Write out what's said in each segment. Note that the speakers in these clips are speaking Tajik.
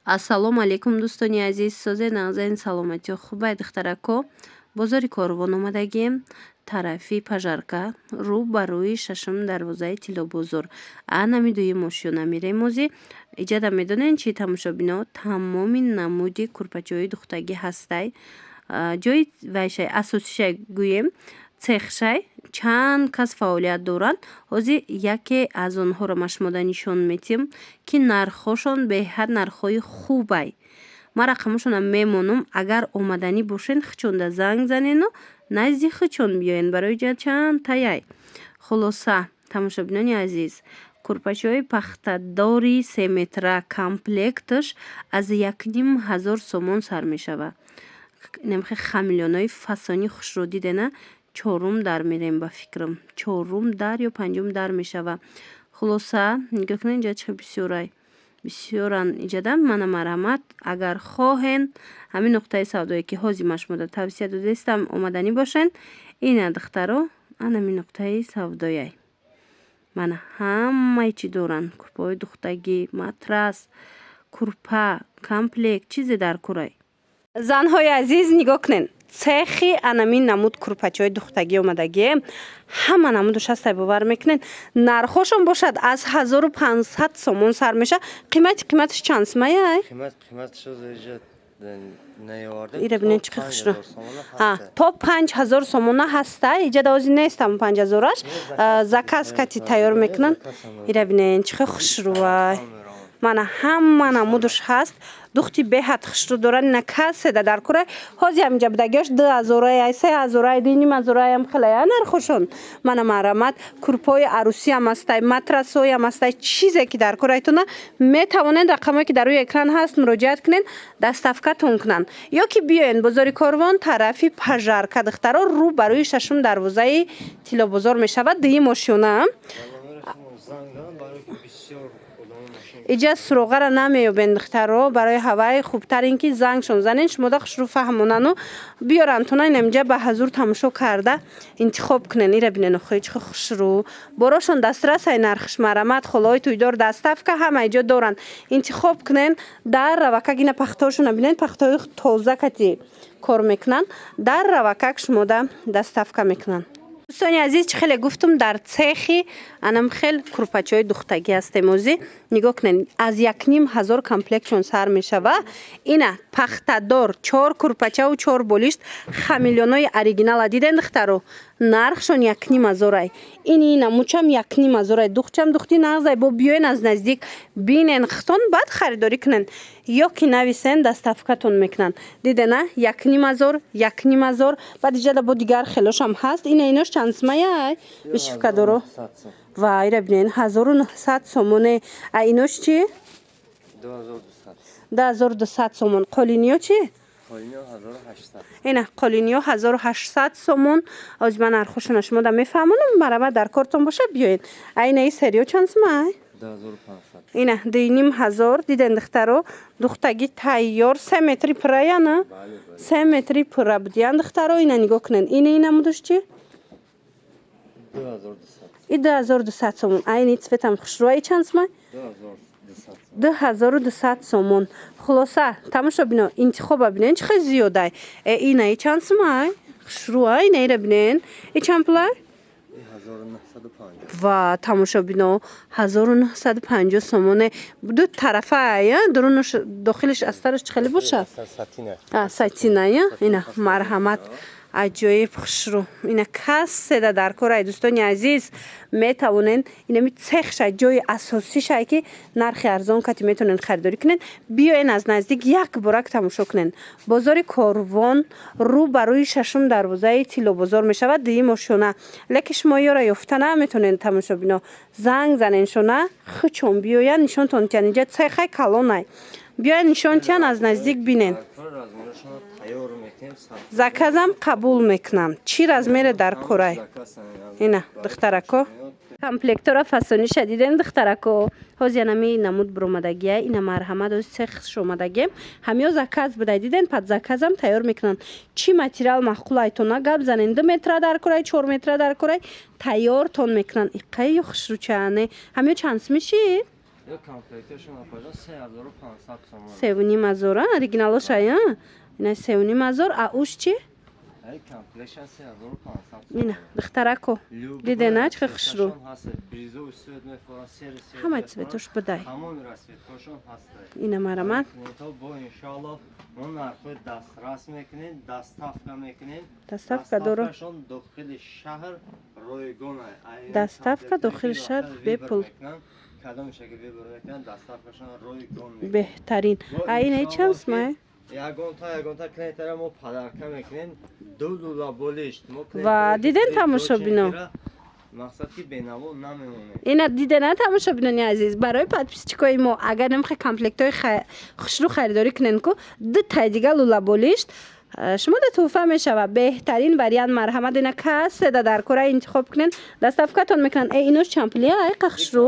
Ассалому алейкум дӯстони азиз, созед нағзаин саломатиё хубай духтарако. Бозори Корвон омадагем, тарафи Пажарка, рӯ ба рӯи шашум дарвозаи Тиллобозор. Анами дуюм ошёна мирем ози. Иҷада медонен чи тамошобино тамоми намуди курпачаҳои духтагӣ ҳастай. Ҷои вайшай асосишай гӯем цехшай чанд кас фаъолият доранд. Ҳозир яке аз онҳоро ма шумода нишон метиҳем, ки нархҳошон беҳад нархҳои хубай. Ман рақамашонам мемонам. Агар омаданӣ бошен хичонда занг занену назди хичон биёен барои чанд таяй. Хулоса тамошобинони азиз, курпачаҳои пахтадори 3 метра комплекташ аз 1500 сомон сар мешавад. Намхе хамилёнои фасони хушро дидена чорум дар мерем ба фикрам. Чорум дар ё панҷум дар мешава. Хулоса нигоҳ кунед ҷа чӣ бисёрай. Бисёран иҷада мана марҳамат. Агар хоҳен ҳамин нуқтаи савдое ки ҳозир ма шумода тавсия додастам омаданӣ бошен, ина духтаро анами нуқтаи савдояй. Мана ҳамаи чӣ доранд. Курпаҳои духтагӣ, матрас, курпа, комплект, чизе дар курай. Занҳои азиз нигоҳ кунед. Цехи анамин намуд курпачаҳои духтагӣ омадагӣ. Ҳама намудаш ҳастай бовар мекунед. Нархошон бошад аз 1500 сомон сар меша. Қиматаш чанд сомаяй? Қиматаш ира бинед чӣ хушро. То 5000 сомона ҳастай. Иҷада озӣ нестам 5000аш. Заказ кати тайёр мекунанд. Ира бинед чӣ хушрувай. Мана ҳама намудаш ҳаст. Духти беҳад хушрӯ дорад. Ина каседа дар курай. Ҳозир ҳаминҷа будагиаш 2000, 3000, 2500 ам хелая нархошон. Мана марҳамат. Курпаҳои арӯсӣ ам ҳастай, матрасҳои ам ҳастай. Чизе ки дар курайтона метавонед рақамое ки дар рӯи экран ҳаст муроҷиат кунед, доставкатон кунанд. Ё ки биёен бозори Корвон тарафи Пажарка духтаро рӯ ба рӯи шашум дарвозаи Тиллобозор мешавад. Дуюм ошёна. Иҷа суроғара намеёбен духтаро. Барои ҳавай хубтар ин ки зангшон занен шумода хушрӯ фаҳмонану биёрантона инамҷа ба ҳазур тамошо карда интихоб кунен. Ира бинен охои чӣ хушрӯ. Борошон дастрасай нархш марҳамат. холаҳои тӯйдор доставка ҳама иҷо доранд. Интихоб кунен. Дар равакак ина пахтаҳошона бинед. Пахтаҳои тоза кати кор мекунанд. Дар равакак шумода доставка мекунанд. дӯстони азиз чӣ хеле гуфтум дар цехи анам хел курпачаҳои духтагӣ ҳастем озӣ. Нигоҳ кунед аз 1500 комплектшон сар мешава. Ина пахтадор 4 курпачаву 4 болишт хамилёнои оригинала диден духтаро. Нархшон 1500. Ини намучам 1500. Духчам духти нағзай бо биёен аз наздик бинен хитон баъд харидорӣ кунен. Ё ки нависен доставкатон мекунанд. Дидена 1500, 1500. Баъд иҷада бо дигар хелошам ҳаст. Ина инош чанд сомаяй? Бишифкадоро. Ва ира бинен 1900 сомоне. А инош чи? 2200 сомон. Қолиниё чи? Қолиниё 1800. Ина қолиниё 1800 сомон. Оз ман нархошона шумода мефаҳмонам. Марҳамат дар кортон боша биёед. А ина и сериё чанд сомай? 2500. Ина 2500 диден духтаро. Духтагӣ тайёр 3 метри пураяна. 3 метри пура будиян духтаро. Ина нигоҳ кунен. Ина намудаш чи? 2200. И 2200 сомон. А ини цветам хушрӯа и чанд сомай? 2200 сомон. Хулоса тамошобино интихоба бинен чӣ хел зиёдай. Ина и чанд сомай? Хушрӯа ина ира бинен. И чанд пулай? 1950. Ва тамошобино 1950 сомоне. Ду тарафа я дурунош дохилиш астараш чӣ хеле боша? Сатина я. Ина марҳамат. Аҷоиб хушрӯ. Ина каседа дар корай дӯстони азиз метавонен инами цехша ҷои асосишай ки нархи арзон кати метавонен харидорӣ кунен. Биёен аз наздик як борак тамошо кунен. Бозори Корвон рӯ ба рӯи шашум дарвозаи Тиллобозор мешавад. Дуюм ошёна. леки шумо ёро ёфта наметавонен тамошобино. Занг занен шона хичон биёян нишонтон тиян. Иҷа цехай калонай. Биёен нишонтиян аз наздик бинен. Заказам қабул мекунам. Чӣ размере дар курай? Ина духтарако. Комплектора фасониша диден духтарако. Ҳозир анами намуд буромадагия. Ина марҳамат оз цех шомадагия. Ҳамё заказ будай диден. Пад заказам тайёр мекунанд. Чӣ материал маъқулайтона гап занен. 2 метра дар курай, 4 метра дар курай тайёртон мекунанд. Иққаи хушрӯчаане. Ҳамё чанд сомиши? یا کامپلیتشون آپادا 3500 سومن. 3500 оригиналош ая ина 3500 а уш чи ای کامپلیشن 3500 سومن. ина духтарако дидена чи хушру بریزو سود میفورن سری ҳамаи цветош бидай همون رسمیتشون هست. ина марамад تو با انشالله اون نرخ دسترس میکنین دستافکا میکنین دستافکا دورو دستافکاشون داخل شهر رایگانه. دستافکا داخل شهر بپول کدام شکل ویبر میکنن دستافکاشون رایگان میکنن. بهترین ина چند май یگان تا کلینتر ما پدرکه میکنین $2 بولیشت و دیدن тамошобино مقصد که بینامو نمیمونه. ина дидена тамошобинони азиз барои подписчикои мо агар намехе комплектои хушру харидорӣ кунен ку ду тай дига лулаболишт шумо да туҳфа мешава. беҳтарин вариант марҳамат ина каседа дар кора интихоб кунен дастафкатон мекунанд. инош чампулия айқа хушру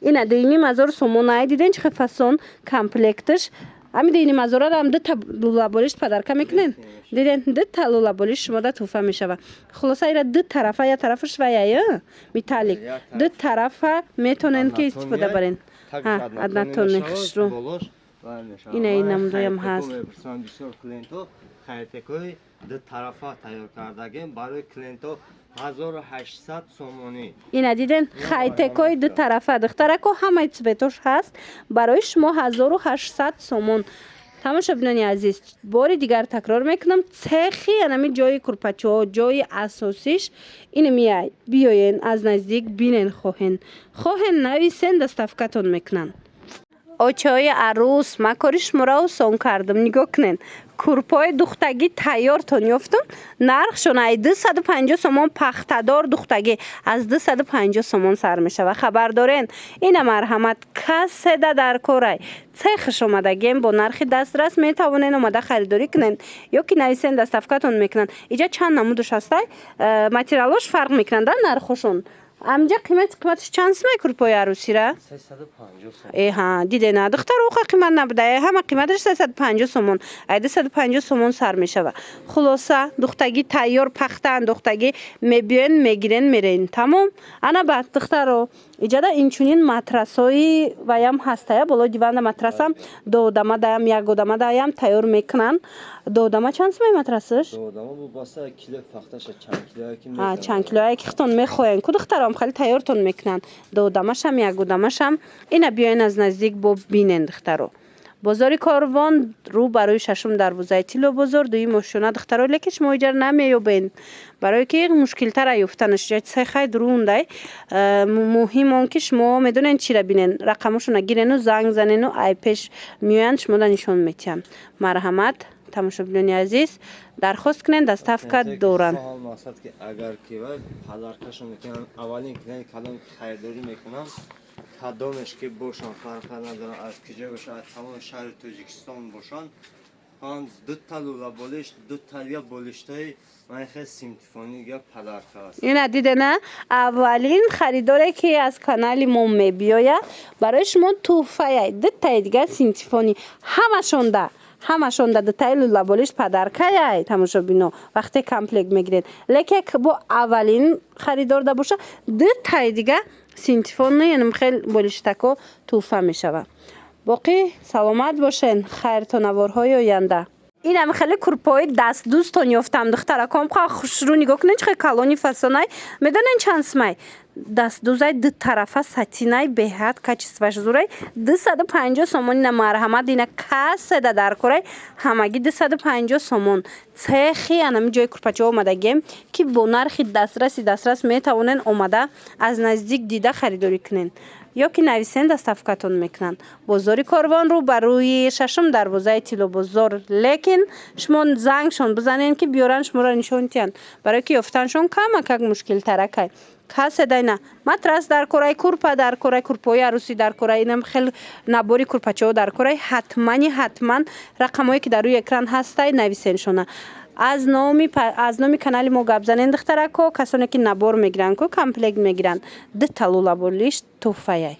ина 2500 сомон ай диден чихе фасон комплектш ами 2500 ам ду та лулаболишт падарка мекунен диден ду та лулаболишт шумо да туҳфа мешава. хулоса ира ду тарафа я тарафаш ваяя металлик ду тарафа метонен ки истифода барен аднатони хушру ина намудоям ҳаст. خیتکوی دو طرفا تیار کردگیم برای کلینتو 1800 سومونی. ина диден хайтекои ду тарафа духтарако ҳамаи цветош ҳаст барои шумо 1800 сомон. тамошобинони азиз бори дигар такрор мекунам цехи анами ҷои курпачо ҷои асосиш ина мияй биёен аз наздик бинен хоҳен нависен дастафкатон мекунанд. очаҳои арӯс ма кори шуморо осон кардам нигоҳ кунен курпои духтагӣ тайёртон ёфтум нархшон ай 250 сомон пахтадор духтагӣ аз 250 сомон сар мешава. хабар дорен ина марҳамат каседа дар корай цехш омадагем бо нархи дастрас метавонен омада харидорӣ кунен ё ки нависен дастафкатон мекунанд. иҷа чанд намудаш ҳастай материалош фарқ мекунанд нархошон. амҷа қиматш чанд смай курпои арӯсира 350 сомон. эҳа дидена духтар оқа қимат набуда ҳама қиматаш 350 сомон ай 250 сомон сар мешава. хулоса духтагӣ тайёр пахтаан духтагӣ мебиёен мегирен мерен тамом. ана баъд духтаро иҷада инчунин матрасои ваям ҳастая боло диванда матрасам доодама даям ягодама даям тайёр мекунан. доодама чанд смай матрасаш доодама бу баса кило пахташа чанд килоя ки чанд килоя ки хитон мехоҳен ку духтарам хали тайёртон мекунанд доодамашам ягодамашам ина биёен аз наздик бо бинен духтаро. бозори Корвон рӯ барои шашум дарвозаи Тило бозор дуюм ошона духтаро лекин шумо иҷара намеёбен барое ки мушкилтара ёфтанаш цехай дурундай муҳим он ки шумо медонен чира бинен рақамошона гирену занг занену ай пеш меоянд шумода нишон метиҳанд. марҳамат тамошобинони азиз дархост кунен дастафка доранд. мақсад ки агар ки ва падаркашон мекунан аввалин кунен кадом хайдорӣ мекунан кадомеш ки бошан фарқа надоран аз киҷо бошан аз тамоми шаҳри тоҷикистон бошан ҳам ду та лулаболишт ду та я болиштаи манхе симтифонига падарка аст. ина дидена аввалин харидоре ки аз канали мо мебиёя барои шумо туҳфаяй ду таи дига симтифони ҳамашон да дутаи лулаболишт падаркаяй тамошобино вақте комплект мегиред леке бо аввалин харидор да боша ду таи дига синтифони яъне хел болиштако туҳфа мешава. боқӣ саломат бошен хайртонаворҳои оянда. инам хеле курпои дастдӯстон ёфтам духтараком хушрӯ нигоҳ кунен чихе калони фасонай медонен чанд смай дастдӯзай ду тарафа сатинай беҳад качестваш зурай 250 сомон. ина марҳамат ина каседа дар корай ҳамагӣ 250 сомон. цехи анами ҷои курпачо омадагем ки бо нархи дастрас метавонен омада аз наздик дида харидорӣ кунен ё ки нависен дастафкатон мекунанд. бозори Корвон рӯ ба рӯи шашум дарвозаи Тило бозор лекин шумо зангшон бизанен ки биёран шуморо нишон тиҳанд барое ки ёфтаншон камакак мушкилтаракай. каседайна матрас дар корай курпа дар корай курпои арӯсӣ дар корай инам хел набори курпачаҳо дар корай ҳатман рақамое ки дар рӯи экран ҳастай нависеншона. аз номи канали мо гап занен духтарако касоне ки набор мегиранд ку комплект мегиранд ду та лулаболишт туҳфаяй.